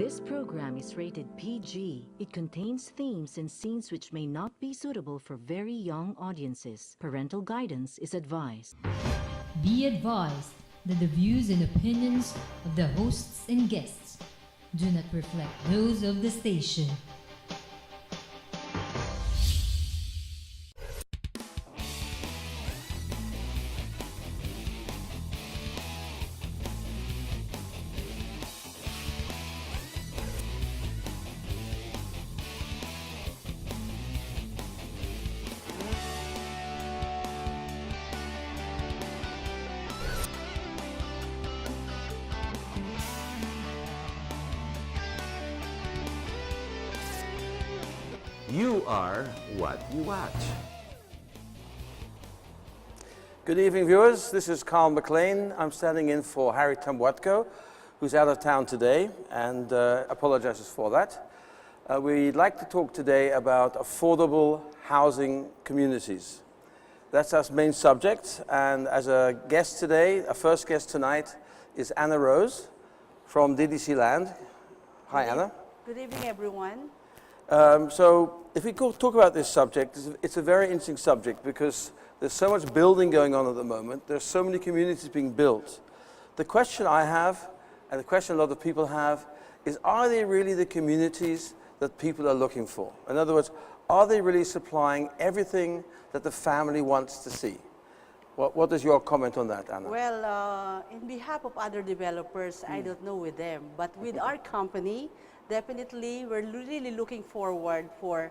This program is rated PG. It contains themes and scenes which may not be suitable for very young audiences. Parental guidance is advised. Be advised that the views and opinions of the hosts and guests do not reflect those of the station. You are what you watch. Good evening, viewers. This is Carl McLean. I'm standing in for Harry Tambwatko, who's out of town today, and apologizes for that. We'd like to talk today about affordable housing communities. That's our main subject, and as a guest today, our first guest tonight, is Anna Rose from DDC Land. Hi, Anna. Good evening, everyone. So if we talk about this subject, it's a very interesting subject because there's so much building going on at the moment. There's so many communities being built. The question I have, and the question a lot of people have, is are they really the communities that people are looking for? In other words, are they really supplying everything that the family wants to see? What is your comment on that, Anna? Well, in behalf of other developers, I don't know with them, but with our company, definitely we're really looking forward to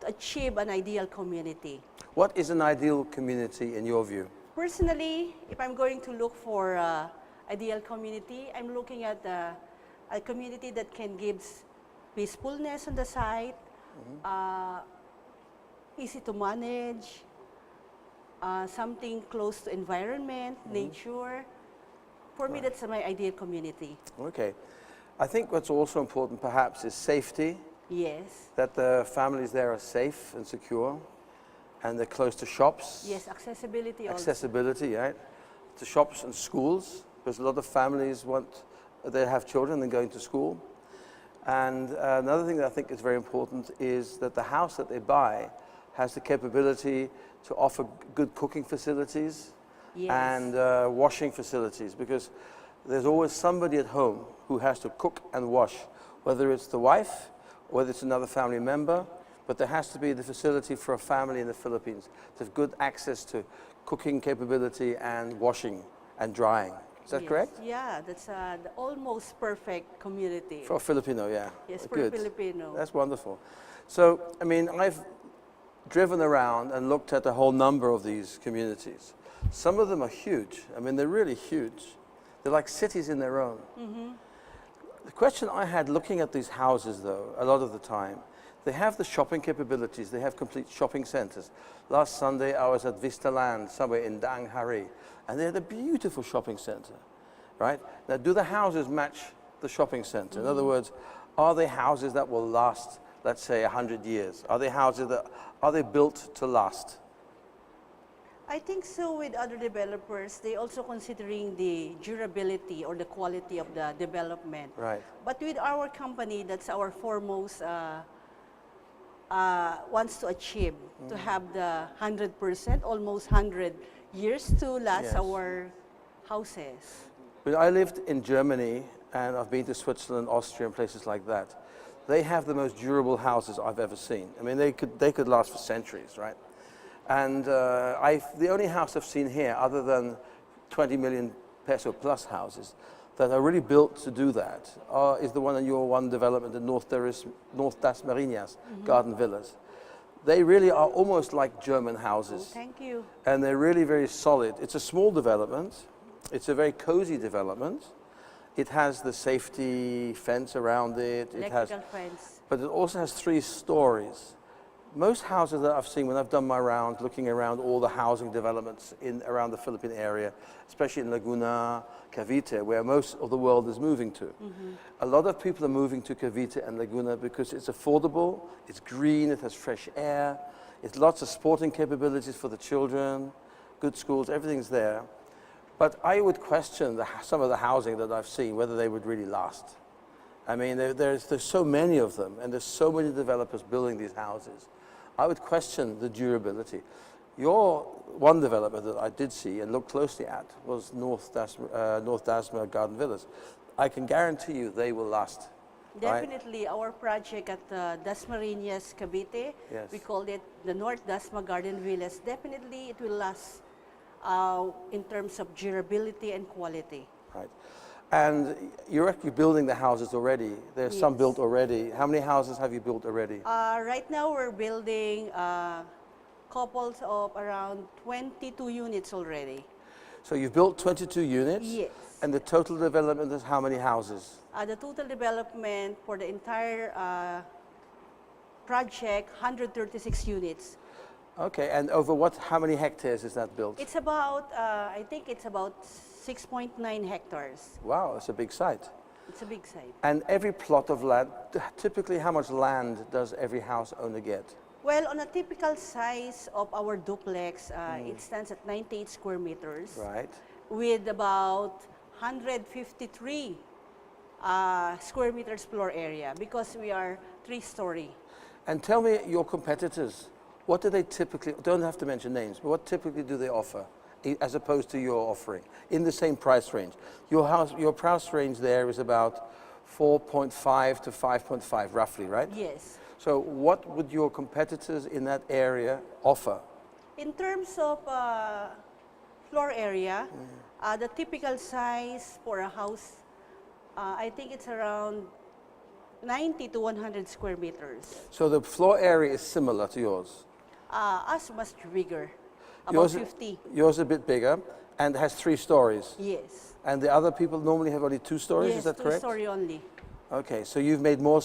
achieve an ideal community. What is an ideal community in your view? Personally, if I'm going to look for ideal community, I'm looking at a community that can give peacefulness on the site, easy to manage, something close to environment, nature. For me, that's my ideal community. Okay. I think what's also important perhaps is safety, Yes. that the families there are safe and secure, and they're close to shops. Yes, accessibility also. Accessibility, right? To shops and schools, because a lot of families they have children and going to school. And another thing that I think is very important is that the house that they buy has the capability to offer good cooking facilities Yes. and washing facilities, because there's always somebody at home who has to cook and wash, whether it's the wife, or whether it's another family member, but there has to be the facility for a family in the Philippines to have good access to cooking capability and washing and drying. Is that Yes. correct? Yeah, that's the almost perfect community. For a Filipino, yeah. Yes, for Good. a Filipino. That's wonderful. So, I mean, I've driven around and looked at a whole number of these communities. Some of them are huge. I mean, they're really huge. They're like cities in their own. The question I had looking at these houses, though, a lot of the time, they have the shopping capabilities. They have complete shopping centers. Last Sunday, I was at Vista Land, somewhere in Daang Hari, and they had a beautiful shopping center, right? Now, do the houses match the shopping center? In other words, are they houses that will last, let's say, 100 years? Are they built to last? I think so with other developers, they also considering the durability or the quality of the development. Right. But with our company, that's our foremost wants to achieve, to have the 100%, almost 100 years to last Yes. our houses. When I lived in Germany, and I've been to Switzerland, Austria, and places like that, they have the most durable houses I've ever seen. I mean, they could last for centuries, right? And the only house I've seen here, other than 20 million peso plus houses, that are really built to do that, is the one in your one development in North Das Marinas, Garden Villas. They really are almost like German houses. Oh, thank you. And they're really very solid. It's a small development. It's a very cozy development. It has the safety fence around it. Electrical fence. But it also has 3 stories. Most houses that I've seen when I've done my round, looking around all the housing developments around the Philippine area, especially in Laguna, Cavite, where most of the world is moving to. A lot of people are moving to Cavite and Laguna because it's affordable, it's green, it has fresh air, it's lots of sporting capabilities for the children, good schools, everything's there. But I would question some of the housing that I've seen, whether they would really last. I mean, there's so many of them, and there's so many developers building these houses. I would question the durability. Your one developer that I did see and look closely at was North Dasma Garden Villas. I can guarantee you they will last. Right? Definitely, our project at Dasmariñas, Cavite, Yes. we called it the North Dasma Garden Villas. Definitely, it will last in terms of durability and quality. Right. And you're actually building the houses already. There's some Yes. built already. How many houses have you built already? Right now, we're building couples of around 22 units already. So you've built 22 units? Yes. And the total development is how many houses? The total development for the entire project, 136 units. Okay, and over what, how many hectares is that built? It's about, I think it's about 6.9 hectares. Wow, it's a big site. It's a big site. And every plot of land, typically how much land does every house owner get? Well, on a typical size of our duplex, it stands at 98 square meters Right. with about 153 square meters floor area because we are 3-story. And tell me your competitors, what do they typically, don't have to mention names, but what typically do they offer as opposed to your offering in the same price range? Your price range there is about 4.5 to 5.5 roughly, right? Yes. So what would your competitors in that area offer? In terms of floor area, the typical size for a house, I think it's around 90 to 100 square meters. So the floor area is similar to yours. Us much bigger, about Yours, 50. yours a bit bigger and has 3 stories. Yes. And the other people normally have only 2 stories, Yes, is that correct? 2-story only. Okay, so you've made more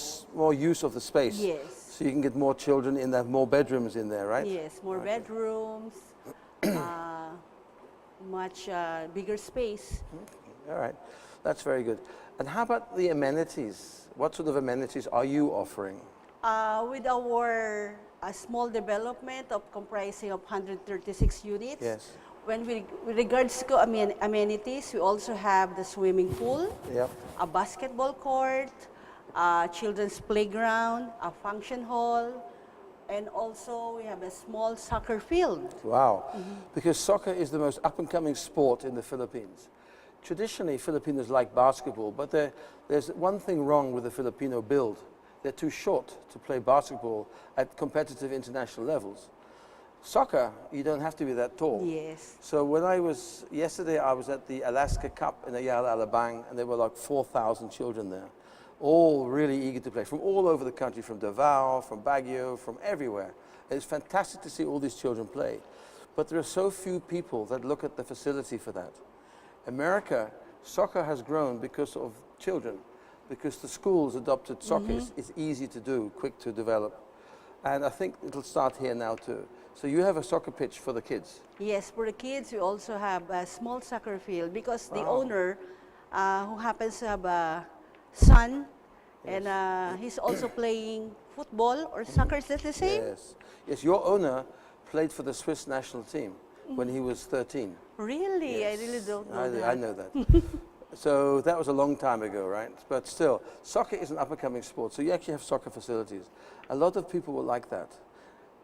use of the space. Yes. So you can get more children in there, more bedrooms in there, right? Yes, more bedrooms, much bigger space. All right, that's very good. And how about the amenities? What sort of amenities are you offering? With our small development of comprising of 136 units. Yes. When with regards to amenities, we also have the swimming pool, Yep. a basketball court, a children's playground, a function hall, and also we have a small soccer field. Wow. Because soccer is the most up-and-coming sport in the Philippines. Traditionally, Filipinos like basketball, but there's one thing wrong with the Filipino build. They're too short to play basketball at competitive international levels. Soccer, you don't have to be that tall. Yes. So yesterday I was at the Alaska Cup in Ayala, Alabang, and there were like 4,000 children there, all really eager to play, from all over the country, from Davao, from Baguio, from everywhere. It's fantastic to see all these children play. But there are so few people that look at the facility for that. America, soccer has grown because of children, because the schools adopted soccer. It's easy to do, quick to develop. And I think it'll start here now too. So you have a soccer pitch for the kids. Yes, for the kids, we also have a small soccer field because the Wow. owner, who happens to have a son, and he's also playing football or soccer, is that the same? Yes. Yes, your owner played for the Swiss national team when he was 13. Really? I really don't know that. I know that. So that was a long time ago, right? But still, soccer is an up-and-coming sport, so you actually have soccer facilities. A lot of people will like that.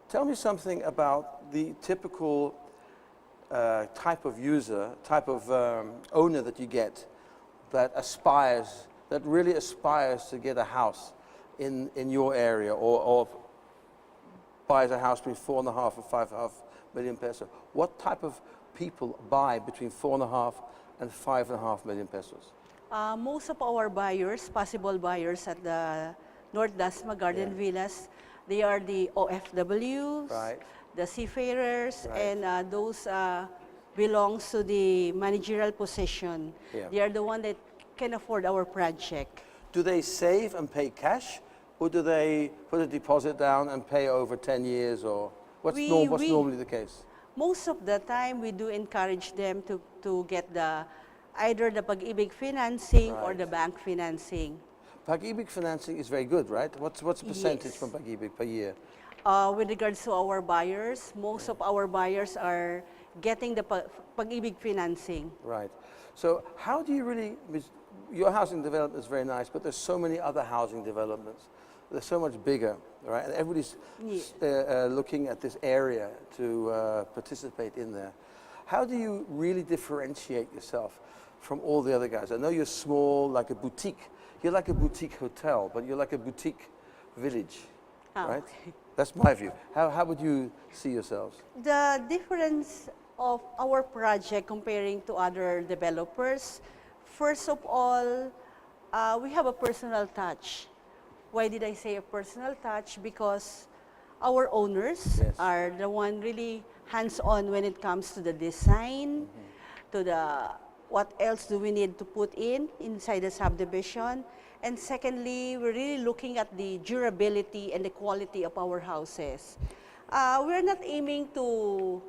Tell me something about the typical type of user, type of owner that you get that really aspires to get a house in your area or buys a house between 4.5 and 5.5 million pesos. What type of people buy between 4.5 and 5.5 million pesos? Most of our buyers, possible buyers at the North Dasma Garden Villas, they are the OFWs, Right. the seafarers, Right. and those belongs to the managerial position. Yeah. They are the one that can afford our project. Do they save and pay cash, or do they put a deposit down and pay over 10 years, or what's We- normally the case? Most of the time, we do encourage them to get either the Pag-ibig financing or Right. the bank financing. Pag-ibig financing is very good, right? What's the percentage Yes. from Pag-ibig per year? With regards to our buyers, most of our buyers are getting the Pag-ibig financing. Right. So how do you really, your housing development is very nice, but there's so many other housing developments. They're so much bigger, right? And everybody's looking at this area to participate in there. How do you really differentiate yourself from all the other guys? I know you're small, like a boutique. You're like a boutique hotel, but you're like a boutique village, right? Okay. That's my view. How would you see yourselves? The difference of our project comparing to other developers, first of all, we have a personal touch. Why did I say a personal touch? Because our owners are the one really hands-on when it comes to the design, to the what else do we need to put inside the subdivision. And secondly, we're really looking at the durability and the quality of our houses. We're not aiming to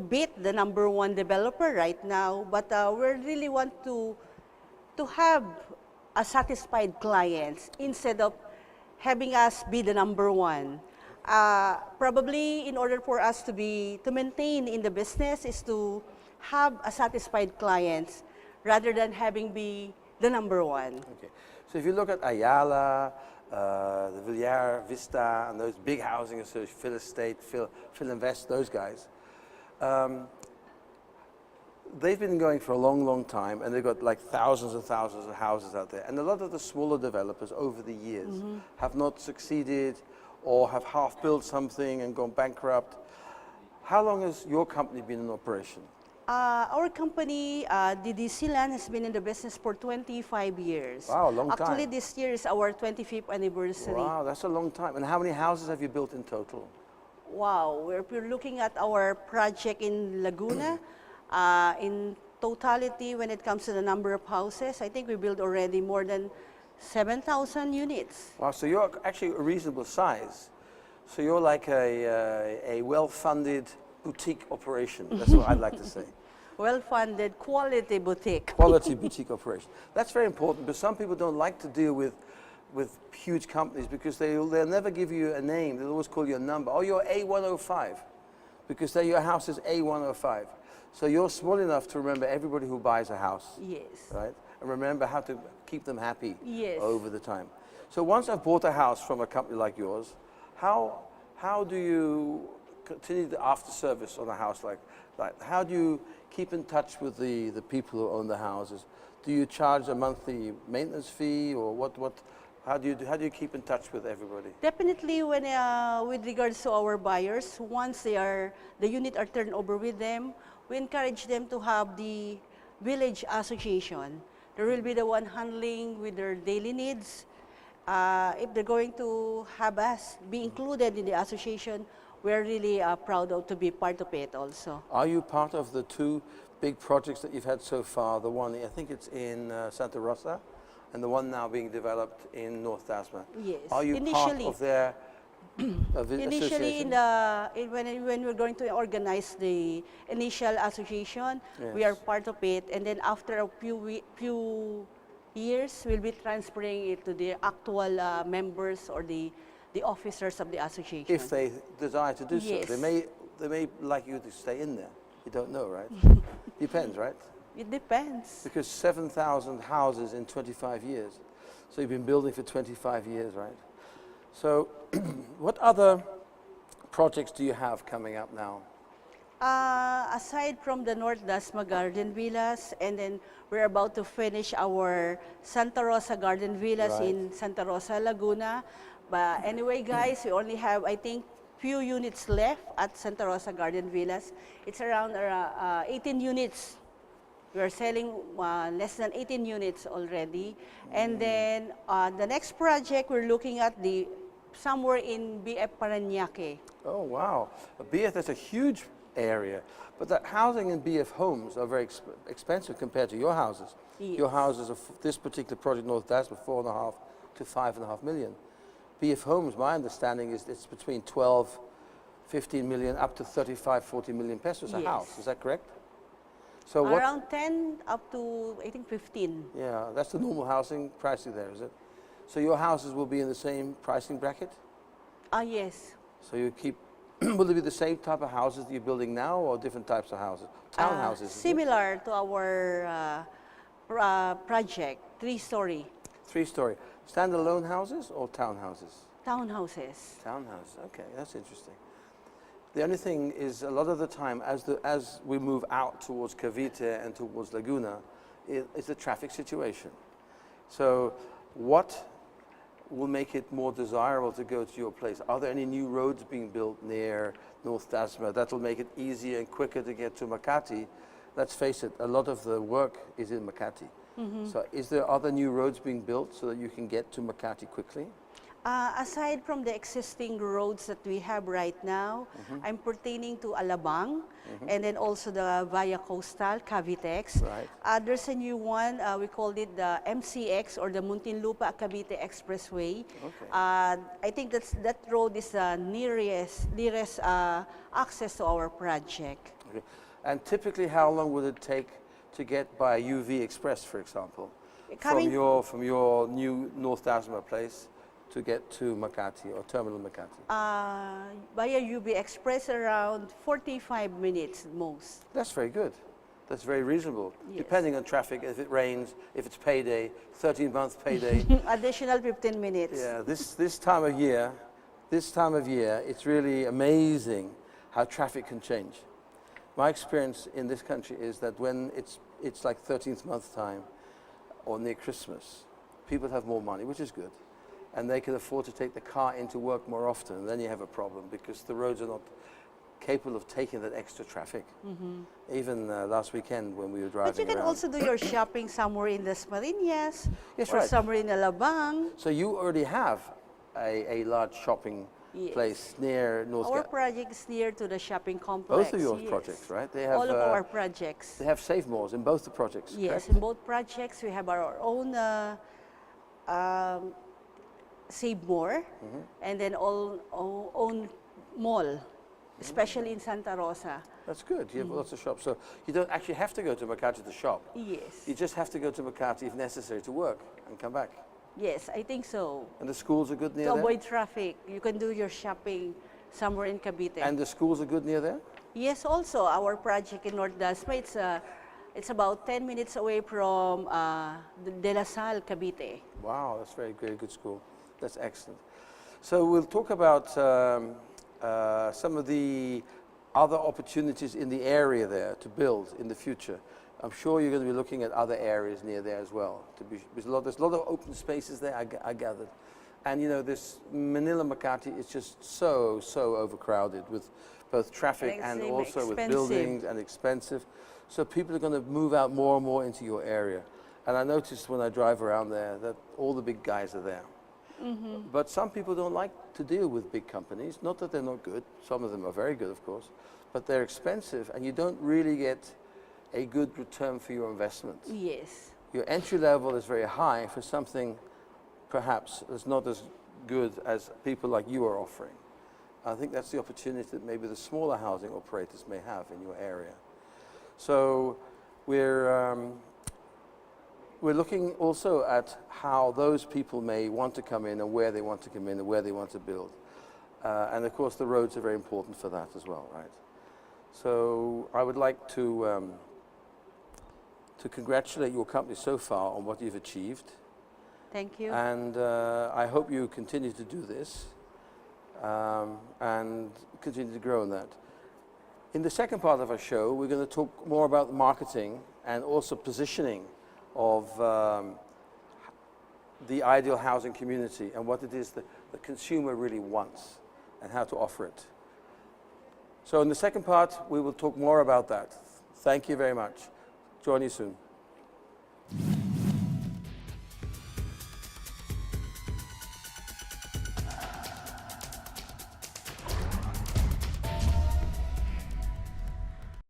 beat the #1 developer right now, but we really want to have a satisfied clients instead of having us be the #1. Probably in order for us to maintain in the business is to have a satisfied clients rather than having be the #1. Okay. So if you look at Ayala, the Villar Vista, and those big housing associations, Phil Estate, Phil Invest, those guys, they've been going for a long, long time, and they've got like thousands and thousands of houses out there. And a lot of the smaller developers over the years have not succeeded or have half built something and gone bankrupt. How long has your company been in operation? Our company, DDC Land, has been in the business for 25 years. Wow, long time. Actually, this year is our 25th anniversary. Wow, that's a long time. And how many houses have you built in total? Wow, if you're looking at our project in Laguna, in totality, when it comes to the number of houses, I think we built already more than 7,000 units. Wow, so you're actually a reasonable size. So you're like a well-funded boutique operation. That's what I'd like to say. Well-funded, quality boutique. Quality boutique operation. That's very important because some people don't like to deal with huge companies because they'll never give you a name. They'll always call you a number. Oh, you're A105 because your house is A105. So you're small enough to remember everybody who buys a house. Yes. Right? And remember how to keep them happy Yes. over the time. So once I've bought a house from a company like yours, how do you continue the after service on a house like that? How do you keep in touch with the people who own the houses? Do you charge a monthly maintenance fee or what? How do you keep in touch with everybody? Definitely, when with regards to our buyers, once the unit are turned over with them, we encourage them to have the village association. There will be the one handling with their daily needs. If they're going to have us be included in the association, we're really proud to be part of it also. Are you part of the two big projects that you've had so far? The one, I think it's in Santa Rosa, and the one now being developed in North Tasman. Yes. Are you part of their Initially, association? when we're going to organize the initial association, we are part of it, and then after a few years, we'll be transferring it to the actual members or the officers of the association. If they desire to do Yes. so, they may like you to stay in there. You don't know, right? Depends, right? It depends. Because 7,000 houses in 25 years. So you've been building for 25 years, right? So what other projects do you have coming up now? Aside from the North Dasma Garden Villas, and then we're about to finish our Santa Rosa Garden Villas in Santa Rosa, Laguna. But anyway, guys, we only have, I think, few units left at Santa Rosa Garden Villas. It's around 18 units. We are selling less than 18 units already. And then the next project, we're looking at somewhere in BF Parañaque. Oh, wow. BF, that's a huge area. But the housing in BF homes are very expensive compared to your houses. Yes. Your houses, this particular project, North Dasma, 4.5 to 5.5 million. BF homes, my understanding is it's between 12, 15 million up to 35, 40 million pesos a house. Is that correct? So around 10 up to, I think, 15. Yeah, that's the normal housing pricing there, is it? So your houses will be in the same pricing bracket? Yes. So you keep, will it be the same type of houses that you're building now or different types of houses? Townhouses? Similar to our project. 3-story 3-story. Standalone houses or townhouses? townhouses. Townhouse. Okay, that's interesting. The only thing is, a lot of the time, as we move out towards Cavite and towards Laguna, it's the traffic situation. So, what will make it more desirable to go to your place? Are there any new roads being built near North Dasma that will make it easier and quicker to get to Makati? Let's face it, a lot of the work is in Makati. So is there other new roads being built so that you can get to Makati quickly? Aside from the existing roads that we have right now, I'm pertaining to Alabang and then also the Via Coastal, Cavitex. Right. There's a new one, we called it the MCX or the Muntinlupa Cavite Expressway. Okay. I think that road is the nearest access to our project. Okay. And typically, how long would it take to get by UV Express, for example, Coming- from your new North Dasma place to get to Makati or Terminal Makati? Via UB Express around 45 minutes most. That's very good. That's very reasonable. Yes. Depending on traffic, if it rains, if it's payday, 13-month payday. Additional 15 minutes. Yeah, this time of year, it's really amazing how traffic can change. My experience in this country is that when it's like 13th month time or near Christmas, people have more money, which is good. And they can afford to take the car into work more often. And then you have a problem because the roads are not capable of taking that extra traffic. Even last weekend when we were driving But you can around. also do your shopping somewhere in the Marinas Yes, or right. somewhere in Alabang. So you already have a large shopping Yes. place near North Our Ga- project is near to the shopping complex. Both of your yes. projects, right? They have All of our projects. they have Save Mores in both the projects. Yes, correct? in both projects we have our own Save More and then own mall, especially in Santa Rosa. That's good. You have lots of shops. So you don't actually have to go to Makati to shop. Yes, You just have to go to Makati if necessary to work and come back. yes, I think so. And the schools are good near To there? avoid traffic, you can do your shopping somewhere in Cavite. And the schools are good near there? Yes, also our project in North Dasma, it's about 10 minutes away from De La Salle, Cavite. Wow, that's very good school. That's excellent. So we'll talk about some of the other opportunities in the area there to build in the future. I'm sure you're going to be looking at other areas near there as well. There's a lot of open spaces there, I gathered. And you know, this Manila Makati is just so overcrowded with both traffic and Extremely also with expensive. buildings and expensive. So people are going to move out more and more into your area. And I noticed when I drive around there that all the big guys are there. But some people don't like to deal with big companies. Not that they're not good. Some of them are very good, of course. But they're expensive and you don't really get a good return for your investment. Yes. Your entry level is very high for something perhaps that's not as good as people like you are offering. I think that's the opportunity that maybe the smaller housing operators may have in your area. So we're looking also at how those people may want to come in and where they want to come in and where they want to build. And of course the roads are very important for that as well, right? So I would like to congratulate your company so far on what you've achieved. Thank you. And I hope you continue to do this and continue to grow in that. In the second part of our show, we're going to talk more about marketing and also positioning of the ideal housing community and what it is that the consumer really wants and how to offer it. So in the second part, we will talk more about that. Thank you very much. Join you soon.